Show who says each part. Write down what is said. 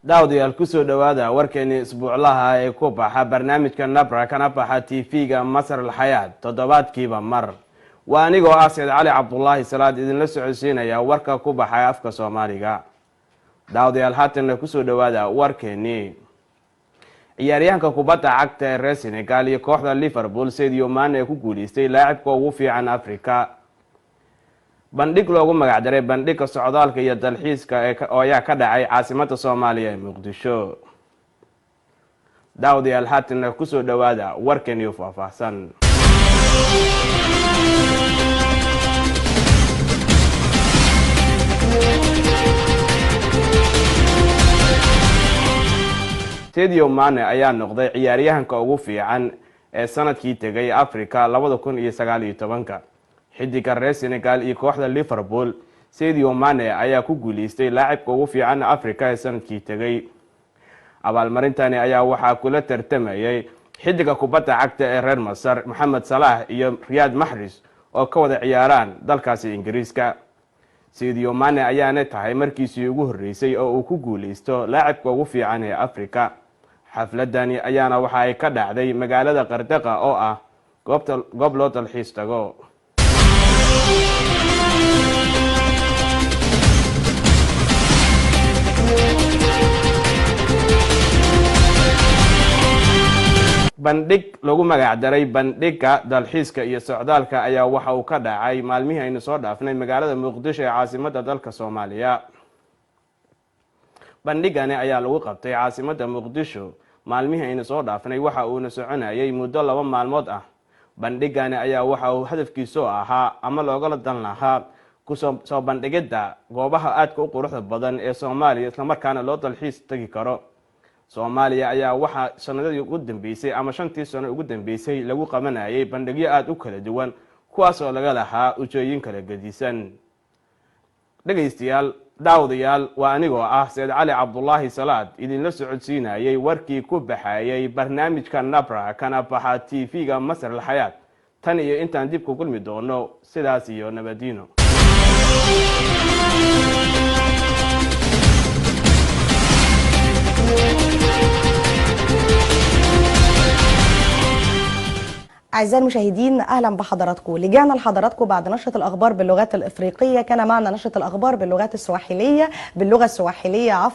Speaker 1: daawadayaal ku soo dhawaada warkeeni isbuuclaha ee ku baxa barnaamijka nabra kana baxa TV-ga Masar al-Hayaat toddobaadkiiba mar waa anigoo ah Said Cali Cabdullaahi Salaad idin la socodsiinaya warka ku baxa afka Soomaaliga. daawadayaal haatan ku soo dhawaada warkeeni ciyaaryahanka kubadda cagta ee reer Senegal iyo kooxda Liverpool Sadio Mane ku guuleystay laacibka ugu fiican Afrika. bandhig loogu magac daray bandhigga socdaalka iyo dalxiiska oo ayaa ka dhacay caasimadda Soomaaliya ee Muqdisho. daawadayaal haatan ku soo dhawaada warkeeni faahfaahsan. Sadio Mane ayaa noqday ciyaaryahanka ugu fiican ee sanadkii tagay Afrika 2019. xidiga reer Senegal iyo kooxda Liverpool Sadio Mane ayaa ku guuleystay laacibka ugu fiican Afrika ee sanadkii tagay. abaalmarintani ayaa waxaa kula tartamayay xidiga kubadda cagta ee reer Masar Mohamed Salah iyo Riyad Mahrez oo ka wada ciyaaraan dalkaasi Ingiriiska. Sadio Mane ayaana tahay markiisii ugu horeysay oo uu ku guuleysto laacibka ugu fiican ee Afrika. xafladani ayaana waxa ay ka dhacday magaalada Qardaqa oo ah goob loo dalxiis tago. bandhig lagu magac daray bandhigga dalxiiska iyo socdaalka ayaa waxa uu ka dhacay maalmihii aynu soo dhaafnay magaalada Muqdisho ee caasimadda dalka Soomaaliya. bandhigani ayaa lagu qabtay caasimadda Muqdisho maalmihii aynu soo dhaafnay waxa uu na soconayay muddo 2 maalmood ah. bandhigani ayaa waxa uu hadafkiisu ahaa ama looga dan lahaa ku soo bandhigida goobaha aadka u quruxda badan ee Soomaaliya isla markaana loo dalxiis tagi karo. Soomaaliya ayaa waxa sanadii ugu dambeysay ama 5 sano ugu dambeysay lagu qabanayay bandhigyo aad u kala duwan kuwaas oo laga lahaa ujeedooyin kala gedisan. dhageystayaal daawadayaal waa anigoo ah Said Cali Cabdullaahi Salaad idin la socodsiinayay warkii ku baxayay barnaamijka Nabra kana baxa TV-ga Masar al-Hayaat. tan iyo intaan dib ku kulmi doono sidaas iyo nabadino.
Speaker 2: أعزائي المشاهدين أهلا بحضراتكم. رجعنا لحضراتكم بعد نشرة الأخبار باللغات الإفريقية. كان معنا نشرة الأخبار باللغة السواحلية